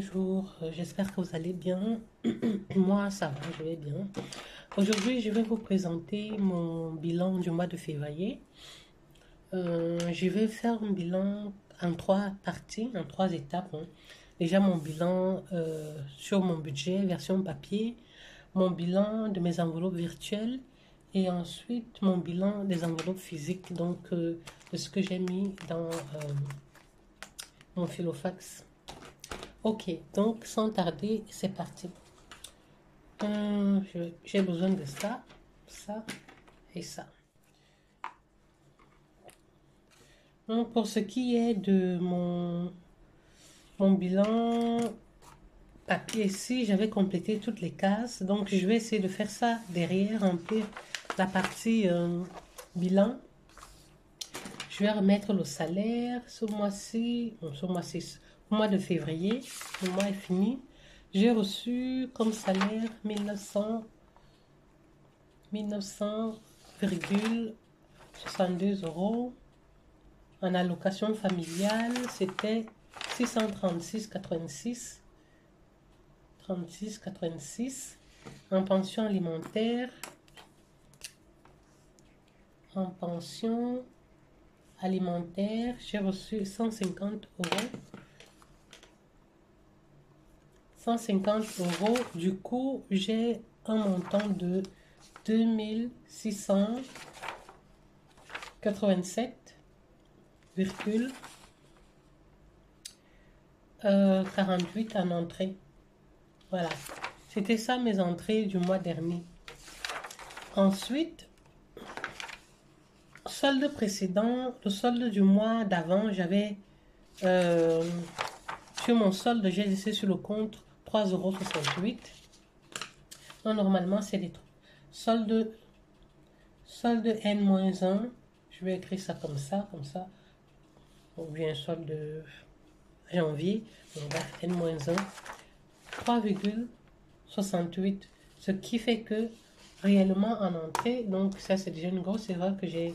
bonjour, j'espère que vous allez bien. Moi, ça va, je vais bien. Aujourd'hui, je vais vous présenter mon bilan du mois de février. Je vais faire un bilan en trois parties, en trois étapes, hein. Déjà, mon bilan sur mon budget, version papier, mon bilan de mes enveloppes virtuelles et ensuite mon bilan des enveloppes physiques, donc de ce que j'ai mis dans mon filofax. Ok, donc sans tarder, c'est parti. J'ai besoin de ça, ça et ça. Donc pour ce qui est de mon bilan papier ici, j'avais complété toutes les cases. Donc je vais essayer de faire ça derrière, remplir la partie bilan. Je vais remettre le salaire ce mois-ci, au mois de février. Le mois est fini. J'ai reçu comme salaire 1900,62 euros. En allocation familiale, c'était 636,86. 36,86. En pension alimentaire, j'ai reçu 150 euros. 150 euros. Du coup, j'ai un montant de 2687,48 en entrée. Voilà. C'était ça mes entrées du mois dernier. Ensuite, solde précédent, le solde du mois d'avant, j'avais sur mon solde, j'ai laissé sur le compte 3,68 €. Non, normalement, c'est des solde N-1. Je vais écrire ça comme ça. Ou bien solde janvier. Donc, N-1. 3,68. Ce qui fait que réellement en entrée, donc ça c'est déjà une grosse erreur que j'ai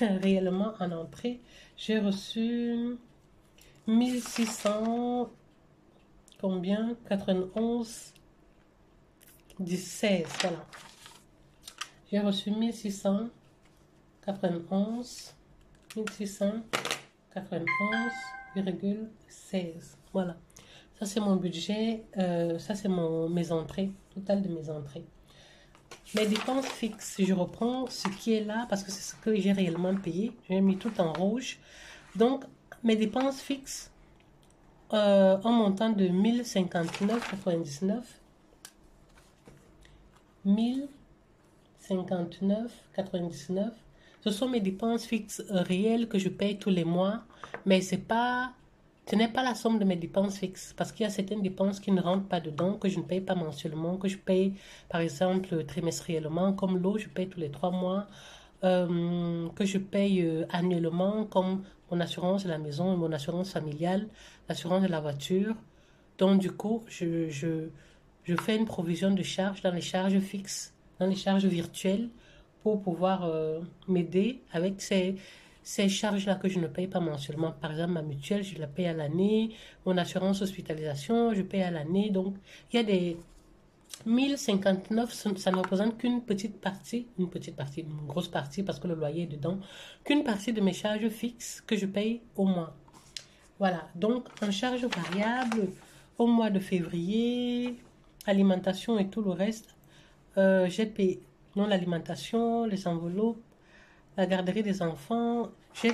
réellement en entrée, j'ai reçu 1600 combien 91 16, voilà. J'ai reçu 1691,16. Voilà. Ça c'est mon budget, ça c'est mes entrées, total de mes entrées. Mes dépenses fixes, je reprends ce qui est là parce que c'est ce que j'ai réellement payé. J'ai mis tout en rouge. Donc, mes dépenses fixes, en montant de 1059,99. 1059,99. Ce sont mes dépenses fixes réelles que je paye tous les mois, mais ce n'est pas la somme de mes dépenses fixes, parce qu'il y a certaines dépenses qui ne rentrent pas dedans, que je ne paye pas mensuellement, que je paye par exemple trimestriellement, comme l'eau, je paye tous les 3 mois, que je paye annuellement, comme mon assurance de la maison, mon assurance familiale, l'assurance de la voiture. Donc du coup, je fais une provision de charges dans les charges fixes, dans les charges virtuelles, pour pouvoir m'aider avec ces charges-là que je ne paye pas mensuellement. Par exemple, ma mutuelle, je la paye à l'année. Mon assurance hospitalisation, je paye à l'année. Donc, il y a des 1059, ça ne représente qu'une petite partie, une grosse partie parce que le loyer est dedans, qu'une partie de mes charges fixes que je paye au mois. Voilà. Donc, en charge variable, au mois de février, alimentation et tout le reste, j'ai payé non l'alimentation, les enveloppes, la garderie des enfants. J'ai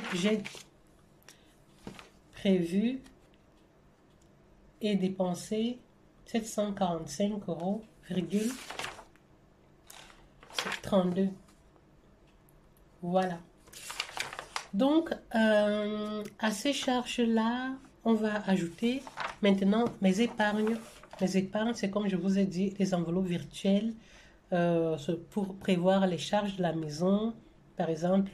prévu et dépensé 745 euros, 32. Voilà. Donc, à ces charges-là, on va ajouter maintenant mes épargnes. Mes épargnes, c'est comme je vous ai dit, les enveloppes virtuelles pour prévoir les charges de la maison. Par exemple,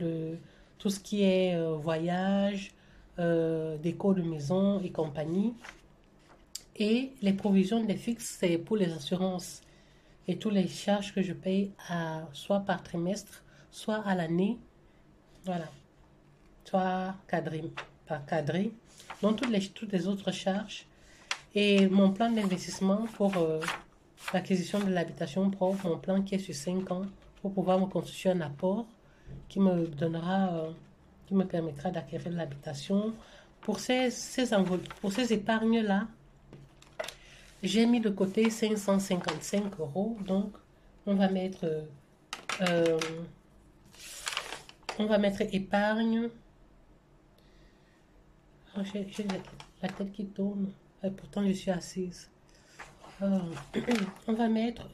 tout ce qui est voyage, déco de maison et compagnie. Et les provisions des fixes, c'est pour les assurances et toutes les charges que je paye soit par trimestre, soit à l'année. Voilà. Soit cadré, par cadré. Donc, toutes les autres charges. Et mon plan d'investissement pour l'acquisition de l'habitation propre, mon plan qui est sur 5 ans, pour pouvoir me constituer un apport qui me donnera, qui me permettra d'acquérir l'habitation. Pour pour ces épargnes-là, j'ai mis de côté 555 euros. Donc, on va mettre, euh, épargne. Oh, j'ai la tête qui tourne. Et pourtant, je suis assise. On va mettre...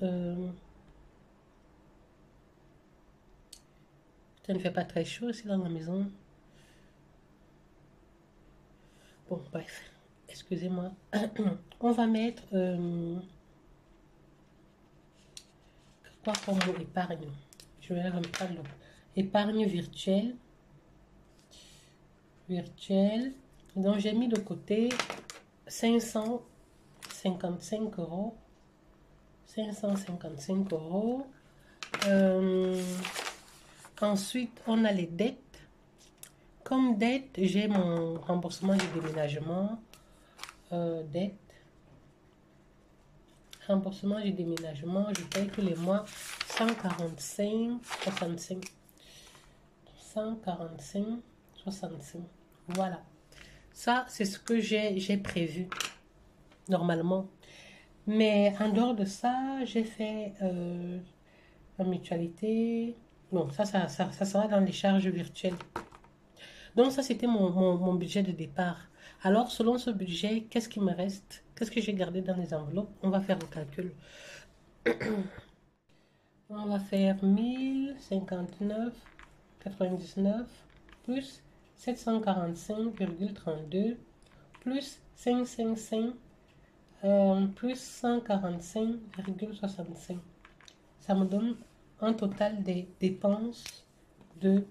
ça ne fait pas très chaud ici dans la maison. Bon, bref. Excusez-moi. On va mettre... quoi comme mot épargne? Je vais reprendre. Épargne virtuelle. Donc, j'ai mis de côté 555 euros. 555 euros. Ensuite, on a les dettes. Comme dette, j'ai mon remboursement du déménagement. Dette. Remboursement du déménagement, je paye tous les mois 145,65. 145,65. Voilà. Ça, c'est ce que j'ai prévu normalement. Mais en dehors de ça, j'ai fait la mutualité. Bon, ça sera dans les charges virtuelles. Donc, ça, c'était mon budget de départ. Alors, selon ce budget, qu'est-ce qui me reste? Qu'est-ce que j'ai gardé dans les enveloppes? On va faire le calcul. On va faire 1059,99 plus 745,32 plus 555 plus 145,65. Ça me donne un total des dépenses de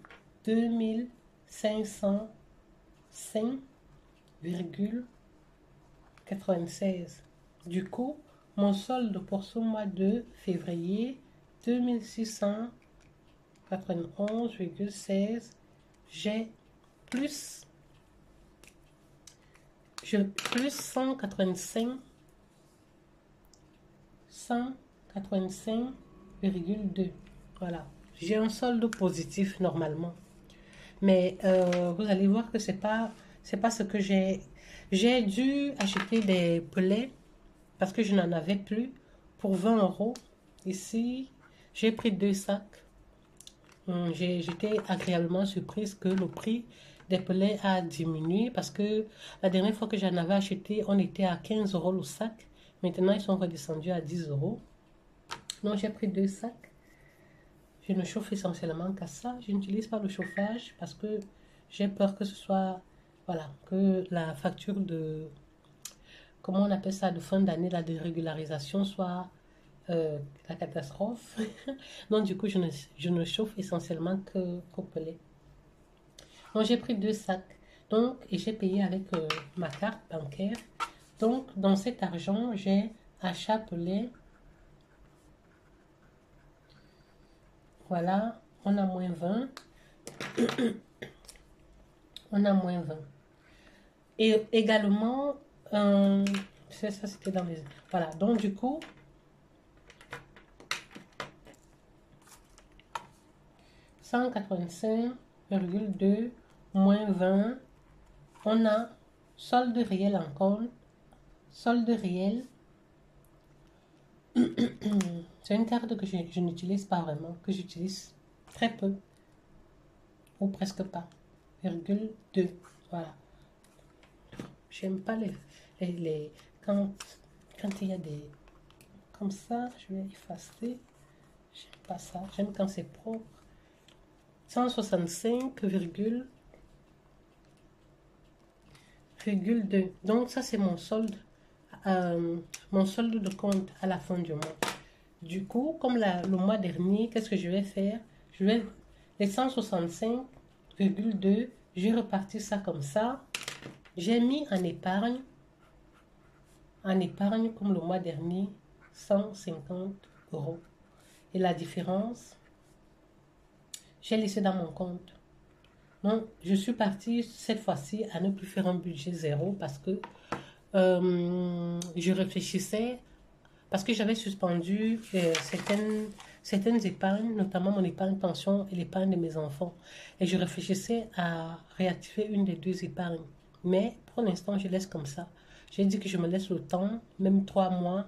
2505,96. Du coup, mon solde pour ce mois de février, 2691,16. J'ai plus 185,2. Voilà. J'ai un solde positif normalement. Mais vous allez voir que c'est pas ce que j'ai. J'ai dû acheter des pellets parce que je n'en avais plus pour 20 euros. Ici, j'ai pris 2 sacs. J'étais agréablement surprise que le prix des pellets a diminué parce que la dernière fois que j'en avais acheté, on était à 15 euros le sac. Maintenant, ils sont redescendus à 10 euros. Donc, j'ai pris 2 sacs. Je ne chauffe essentiellement qu'à ça. Je n'utilise pas le chauffage parce que j'ai peur que ce soit, voilà, que la facture de, comment on appelle ça, de fin d'année, la dérégularisation soit la catastrophe. Donc du coup, je ne chauffe essentiellement qu'au pellet. Donc j'ai pris 2 sacs. Donc, et j'ai payé avec ma carte bancaire. Donc, dans cet argent, j'ai achat pellet. Voilà, on a moins 20. On a moins 20. Et également, ça c'était dans les... Voilà, donc du coup, 185,2 moins 20, on a solde réel en compte. Solde réel, c'est une carte que je n'utilise pas vraiment, que j'utilise très peu, ou presque pas. 2, voilà. J'aime pas quand il y a des comme ça, je vais effacer. J'aime pas ça. J'aime quand c'est propre. 165,2. Donc ça c'est mon solde de compte à la fin du mois. Du coup, comme le mois dernier, qu'est-ce que je vais faire? Les 165,2, j'ai reparti ça comme ça. J'ai mis en épargne comme le mois dernier, 150 euros. Et la différence, j'ai laissé dans mon compte. Donc, je suis partie cette fois-ci à ne plus faire un budget zéro parce que je réfléchissais parce que j'avais suspendu certaines épargnes, notamment mon épargne pension et l'épargne de mes enfants. Et je réfléchissais à réactiver une des deux épargnes. Mais pour l'instant, je laisse comme ça. J'ai dit que je me laisse le temps, même 3 mois,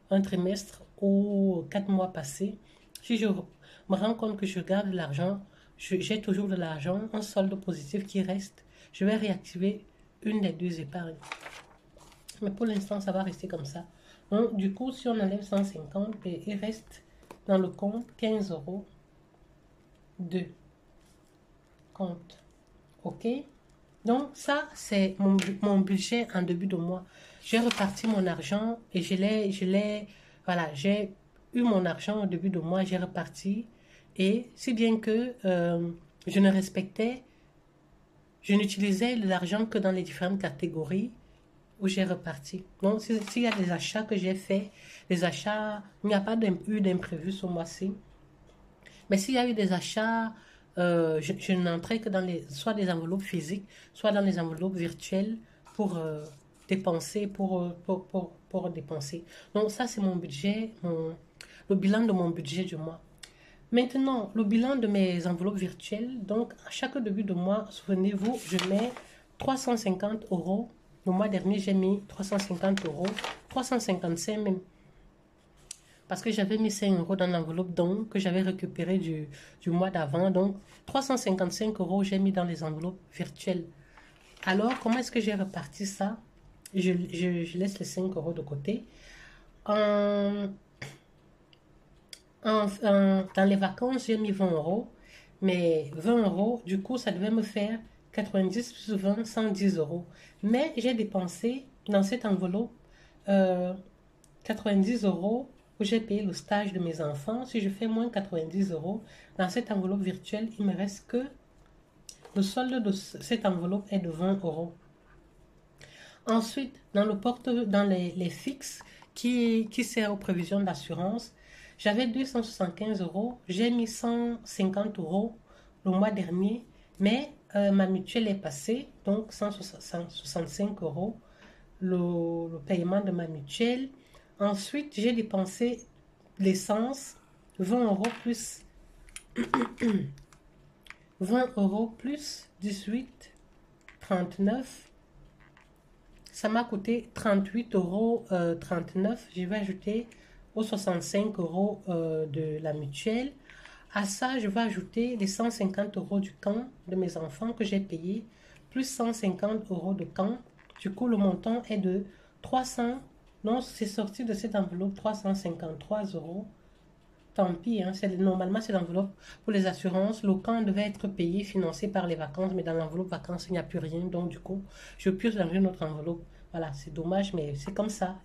un trimestre ou 4 mois passés. Si je me rends compte que je garde de l'argent, j'ai toujours de l'argent, un solde positif qui reste, je vais réactiver une des deux épargnes. Mais pour l'instant, ça va rester comme ça. Donc, du coup, si on enlève 150, il reste dans le compte 15 euros de compte. OK? Donc, ça, c'est mon budget en début de mois. J'ai reparti mon argent et voilà, j'ai eu mon argent au début de mois, j'ai reparti. Et si bien que je ne respectais, je n'utilisais l'argent que dans les différentes catégories où j'ai reparti. Donc, s'il y a des achats que j'ai faits, des achats, il n'y a pas eu d'imprévu ce mois-ci. Mais s'il y a eu des achats, je n'entrais que dans soit des enveloppes physiques, soit dans les enveloppes virtuelles pour dépenser, pour dépenser. Donc, ça, c'est mon budget, le bilan de mon budget du mois. Maintenant, le bilan de mes enveloppes virtuelles. Donc, à chaque début de mois, souvenez-vous, je mets 350 euros. Le mois dernier, j'ai mis 350 euros, 355 même. Parce que j'avais mis 5 euros dans l'enveloppe donc que j'avais récupéré du mois d'avant. Donc, 355 euros, j'ai mis dans les enveloppes virtuelles. Alors, comment est-ce que j'ai reparti ça? Je laisse les 5 euros de côté. En, dans les vacances, j'ai mis 20 euros. Mais 20 euros, du coup, ça devait me faire 90 plus 20, 110 euros. Mais j'ai dépensé dans cette enveloppe 90 euros où j'ai payé le stage de mes enfants. Si je fais moins 90 euros, dans cette enveloppe virtuelle, il me reste que le solde de cette enveloppe est de 20 euros. Ensuite, dans les fixes qui sert aux prévisions d'assurance, j'avais 275 euros. J'ai mis 150 euros le mois dernier, mais ma mutuelle est passée, donc 165 euros le paiement de ma mutuelle. Ensuite, j'ai dépensé l'essence, 20 euros plus 20 euros plus 18, 39. Ça m'a coûté 38 euros 39. Je vais ajouter aux 65 euros de la mutuelle. À ça, je vais ajouter les 150 euros du camp de mes enfants que j'ai payé, plus 150 euros de camp. Du coup, le montant est de 300. Non, c'est sorti de cette enveloppe 353 euros. Tant pis, hein, normalement c'est l'enveloppe pour les assurances. Le camp devait être payé, financé par les vacances, mais dans l'enveloppe vacances, il n'y a plus rien. Donc du coup, je pioche dans une autre enveloppe. Voilà, c'est dommage, mais c'est comme ça.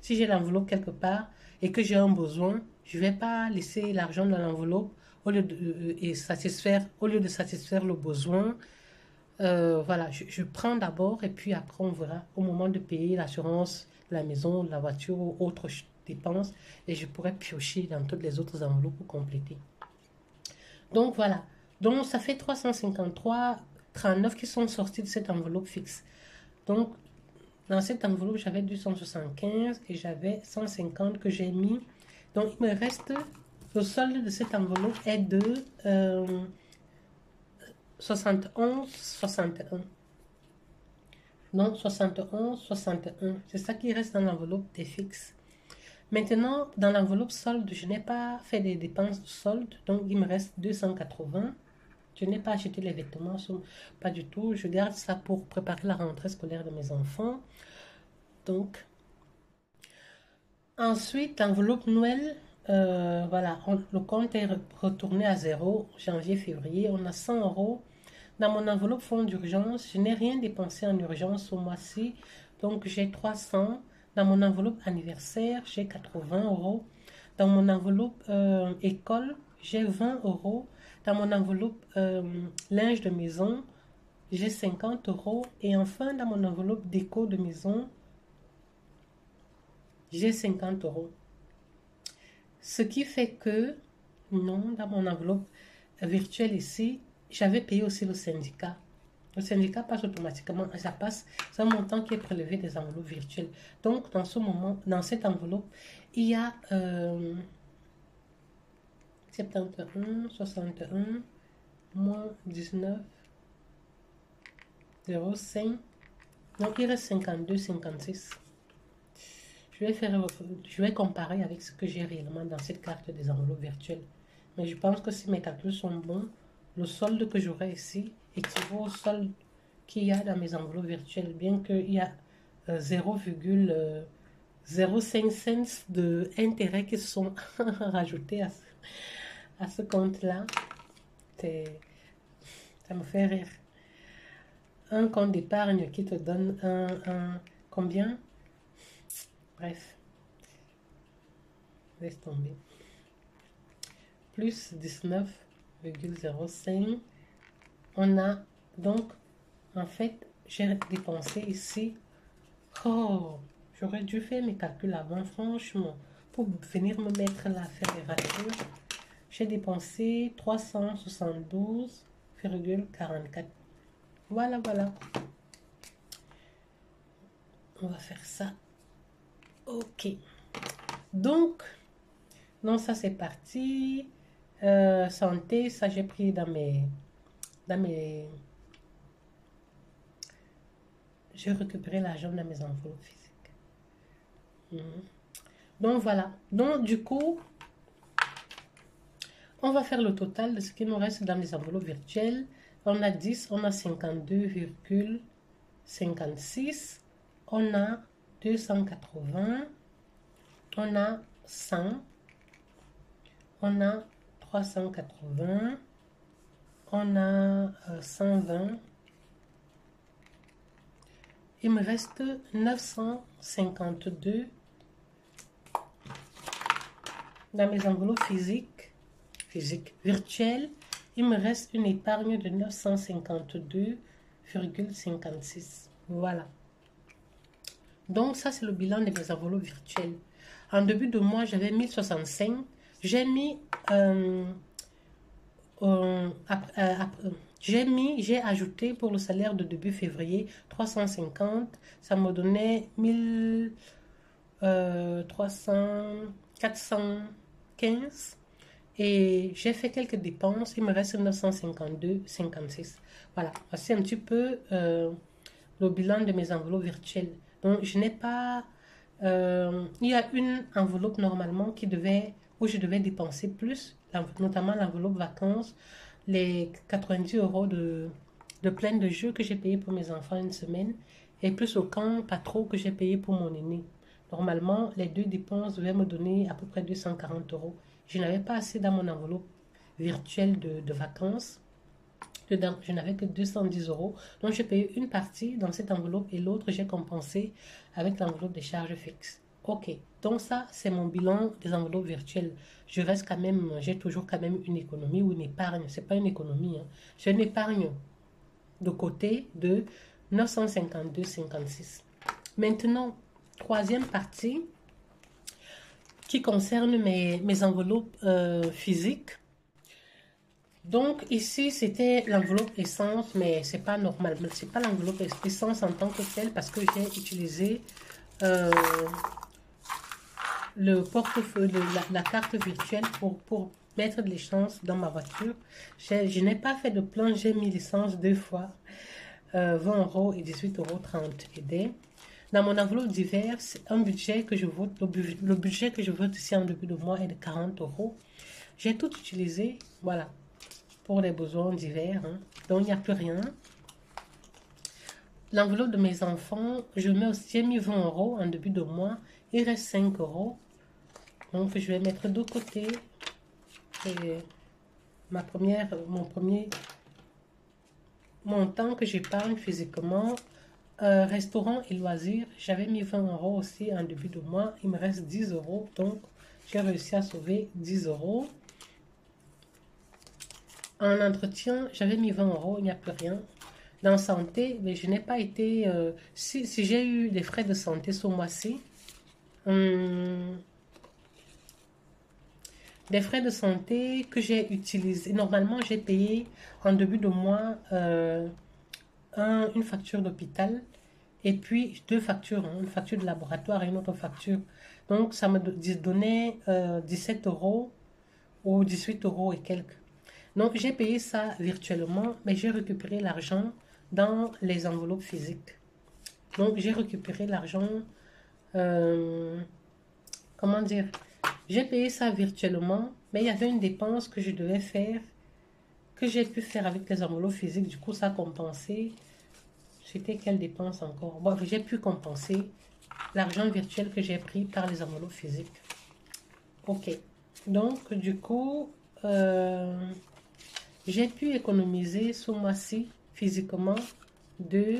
Si j'ai l'enveloppe quelque part et que j'ai un besoin, je ne vais pas laisser l'argent dans l'enveloppe au lieu de satisfaire le besoin. Voilà, je prends d'abord et puis après on verra au moment de payer l'assurance, la maison, la voiture ou autre dépenses et je pourrais piocher dans toutes les autres enveloppes pour compléter. Donc voilà, donc ça fait 353,39 qui sont sortis de cette enveloppe fixe. Donc dans cette enveloppe j'avais 275 et j'avais 150 que j'ai mis. Donc il me reste, le solde de cette enveloppe est de 71, 61. Non, 71, 61. C'est ça qui reste dans l'enveloppe des fixes. Maintenant, dans l'enveloppe solde, je n'ai pas fait des dépenses de solde. Donc, il me reste 280. Je n'ai pas acheté les vêtements. Pas du tout. Je garde ça pour préparer la rentrée scolaire de mes enfants. Donc, ensuite, l'enveloppe Noël. Voilà, le compte est retourné à zéro. Janvier-février, on a 100 euros. Dans mon enveloppe fonds d'urgence, je n'ai rien dépensé en urgence au mois-ci. Donc, j'ai 300. Dans mon enveloppe anniversaire, j'ai 80 euros. Dans mon enveloppe école, j'ai 20 euros. Dans mon enveloppe linge de maison, j'ai 50 euros. Et enfin, dans mon enveloppe déco de maison, j'ai 50 euros. Ce qui fait que, non, dans mon enveloppe virtuelle ici, j'avais payé aussi le syndicat. Le syndicat passe automatiquement, ça passe, c'est un montant qui est prélevé des enveloppes virtuelles. Donc, dans ce moment, dans cette enveloppe, il y a 71, 61, moins 19, 0,5. Donc, il reste 52, 56. Je vais comparer avec ce que j'ai réellement dans cette carte des enveloppes virtuelles. Mais je pense que si mes calculs sont bons, le solde que j'aurai ici équivaut au solde qu'il y a dans mes enveloppes virtuelles, bien qu'il y a 0,05 cents d'intérêts qui sont rajoutés à ce compte-là. Ça me fait rire. Un compte d'épargne qui te donne combien? Bref, laisse tomber. Plus 19,05. On a donc, en fait, j'ai dépensé ici. Oh, j'aurais dû faire mes calculs avant, franchement, pour venir me mettre là à faire les ratures. J'ai dépensé 372,44. Voilà, voilà. On va faire ça. Ok. Donc, non, ça c'est parti. Santé, ça j'ai pris dans mes... J'ai récupéré l'argent dans mes enveloppes physiques. Donc voilà. Donc du coup, on va faire le total de ce qui nous reste dans les enveloppes virtuelles. On a 10, on a 52,56. On a 280. On a 100. On a 380. On a 120. Il me reste 952 dans mes enveloppes physiques, virtuelles. Il me reste une épargne de 952,56. Voilà. Donc, ça, c'est le bilan de mes enveloppes virtuelles. En début de mois, j'avais 1065. J'ai mis... j'ai ajouté pour le salaire de début février 350. Ça me donnait 415. Et j'ai fait quelques dépenses. Il me reste 952,56. Voilà. C'est un petit peu le bilan de mes enveloppes virtuelles. Donc, je n'ai pas... il y a une enveloppe normalement où je devais dépenser plus, notamment l'enveloppe vacances, les 90 € de plein de jeux que j'ai payé pour mes enfants une semaine, et plus au camp pas trop que j'ai payé pour mon aîné. Normalement, les deux dépenses devaient me donner à peu près 240 €. Je n'avais pas assez dans mon enveloppe virtuelle de vacances. Dedans, je n'avais que 210 €. Donc, j'ai payé une partie dans cette enveloppe et l'autre, j'ai compensé avec l'enveloppe des charges fixes. Ok, donc ça, c'est mon bilan des enveloppes virtuelles. Je reste quand même, j'ai toujours quand même une économie ou une épargne. C'est pas une économie, hein. J'ai une épargne de côté de 952,56. Maintenant, troisième partie qui concerne mes enveloppes physiques. Donc ici, c'était l'enveloppe essence, mais c'est pas normal. C'est pas l'enveloppe essence en tant que telle parce que j'ai utilisé le portefeuille, la carte virtuelle pour mettre de l'essence dans ma voiture. Je n'ai pas fait de plan, j'ai mis l'essence 2 fois, 20 € et 18,30 €. Dans mon enveloppe divers, un budget que je vote, le budget que je vote ici en début de mois est de 40 €. J'ai tout utilisé, voilà, pour les besoins divers, hein. Donc il n'y a plus rien. L'enveloppe de mes enfants, j'ai mis 20 € en début de mois. Il reste 5 €. Donc je vais mettre de côté. Et mon premier montant que j'épargne physiquement. Restaurant et loisirs, j'avais mis 20 € aussi en début de mois. Il me reste 10 €. Donc j'ai réussi à sauver 10 €. En entretien, j'avais mis 20 €, il n'y a plus rien. Dans santé, mais je n'ai pas été... si j'ai eu des frais de santé ce mois-ci, des frais de santé que j'ai utilisés. Normalement, j'ai payé en début de mois une facture d'hôpital et puis deux factures, hein, une facture de laboratoire et une autre facture. Donc, ça me donnait 17 euros ou 18 euros et quelques. Donc, j'ai payé ça virtuellement, mais j'ai récupéré l'argent dans les enveloppes physiques. Donc, j'ai récupéré l'argent, euh, comment dire, j'ai payé ça virtuellement, mais il y avait une dépense que je devais faire, que j'ai pu faire avec les enveloppes physiques. Du coup, ça a compensé. C'était quelle dépense encore? Bon, j'ai pu compenser l'argent virtuel que j'ai pris par les enveloppes physiques. Ok. Donc, du coup, j'ai pu économiser ce mois-ci physiquement de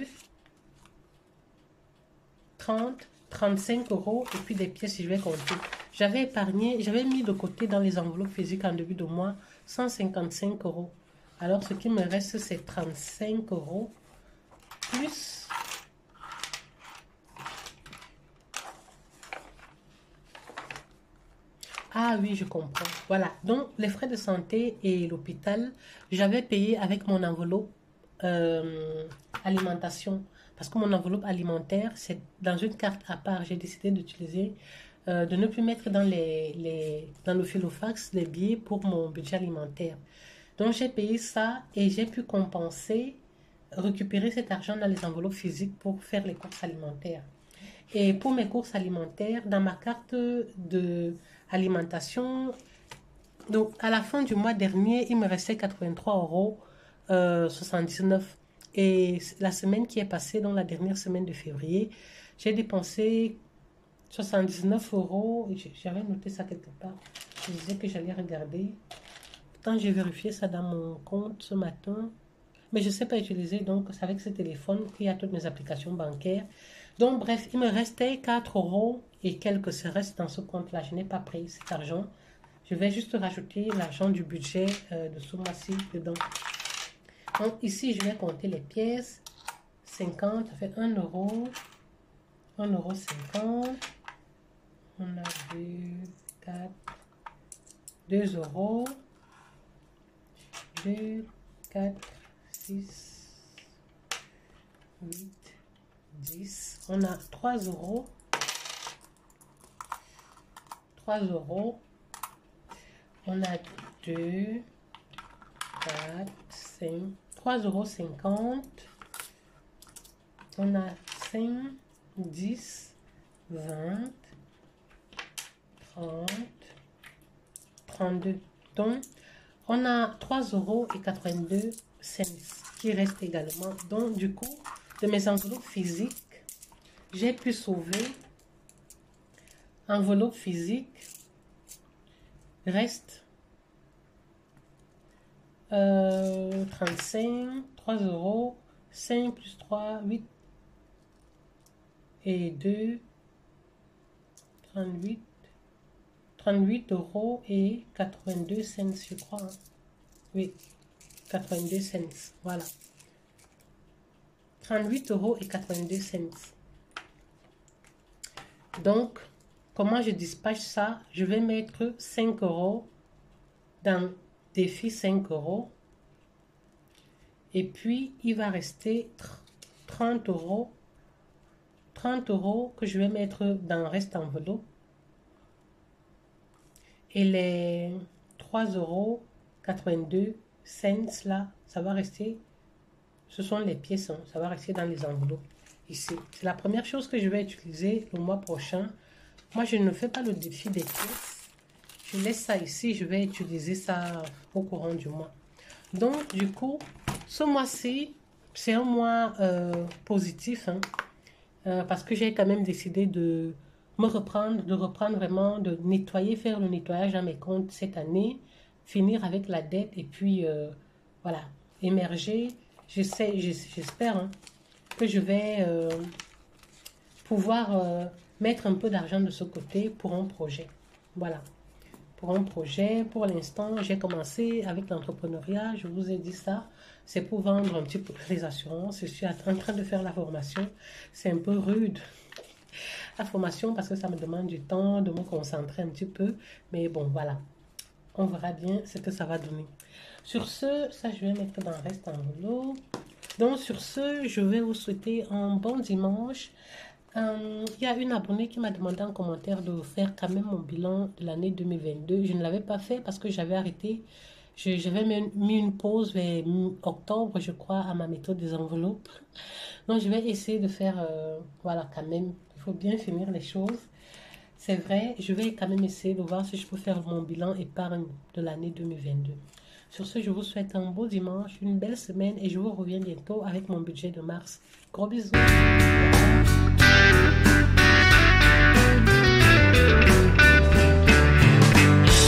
30, 35 euros et puis des pièces, si je vais compter. J'avais épargné, j'avais mis de côté dans les enveloppes physiques en début de mois 155 euros. Alors, ce qui me reste, c'est 35 euros plus. Ah oui, je comprends. Voilà. Donc, les frais de santé et l'hôpital, j'avais payé avec mon enveloppe alimentation. Parce que mon enveloppe alimentaire, c'est dans une carte à part. J'ai décidé d'utiliser, de ne plus mettre dans dans le filofax les billets pour mon budget alimentaire. Donc, j'ai payé ça et j'ai pu compenser, récupérer cet argent dans les enveloppes physiques pour faire les courses alimentaires. Et pour mes courses alimentaires, dans ma carte de alimentation, donc à la fin du mois dernier, il me restait 83 euros 79. Et la semaine qui est passée, dans la dernière semaine de février, j'ai dépensé 79 euros. J'avais noté ça quelque part. Je disais que j'allais regarder. Pourtant, j'ai vérifié ça dans mon compte ce matin. Mais je ne sais pas utiliser, donc c'est avec ce téléphone qu'il y a toutes mes applications bancaires. Donc bref, il me restait 4 euros et quelques se restent dans ce compte-là. Je n'ai pas pris cet argent. Je vais juste rajouter l'argent du budget de ce mois-ci dedans. Donc ici, je vais compter les pièces. 50, ça fait 1 euro. 1 euro 50. On a 2, 4, 2 euros. 2, 4, 6, 8, 10. On a 3 euros. 3 euros. On a 2, 4, 5, 3 euros 50. On a 5, 10, 20, 30, 32. Donc, on a 3 euros et 82 cents qui reste également. Donc, du coup, de mes enveloppes physiques, j'ai pu sauver enveloppe physique reste 35, 3 euros, 5 plus 3, 8 et 2, 38, 38 euros et 82 cents, je crois. Hein. Oui, 82 cents, voilà. 38 euros et 82 cents. Donc, comment je dispatche ça? Je vais mettre 5 euros dans défi 5 euros. Et puis, il va rester 30 euros. 30 euros que je vais mettre dans reste enveloppe. Et les 3 euros 82 cents là, ça va rester, ce sont les pièces, hein, ça va rester dans les enveloppes ici. C'est la première chose que je vais utiliser le mois prochain. Moi, je ne fais pas le défi des pièces. Je laisse ça ici, je vais utiliser ça au courant du mois. Donc, du coup, ce mois-ci, c'est un mois positif, hein, parce que j'ai quand même décidé de me reprendre, de reprendre vraiment, de nettoyer, faire le nettoyage dans mes comptes cette année, finir avec la dette et puis, voilà, émerger. J'espère hein, que je vais pouvoir mettre un peu d'argent de ce côté pour un projet. Voilà. Pour un projet, pour l'instant, j'ai commencé avec l'entrepreneuriat, je vous ai dit ça, c'est pour vendre un petit peu les assurances. Je suis en train de faire la formation, c'est un peu rude, la formation, parce que ça me demande du temps, de me concentrer un petit peu, mais bon, voilà, on verra bien ce que ça va donner. Sur ce, ça je vais mettre dans le reste enveloppe. Donc, sur ce, je vais vous souhaiter un bon dimanche. Il y a une abonnée qui m'a demandé en commentaire de faire quand même mon bilan de l'année 2022. Je ne l'avais pas fait parce que j'avais arrêté. J'avais mis une pause vers octobre, je crois, à ma méthode des enveloppes. Donc, je vais essayer de faire, voilà, quand même. Il faut bien finir les choses. C'est vrai, je vais quand même essayer de voir si je peux faire mon bilan épargne de l'année 2022. Sur ce, je vous souhaite un beau dimanche, une belle semaine et je vous reviens bientôt avec mon budget de mars. Gros bisous.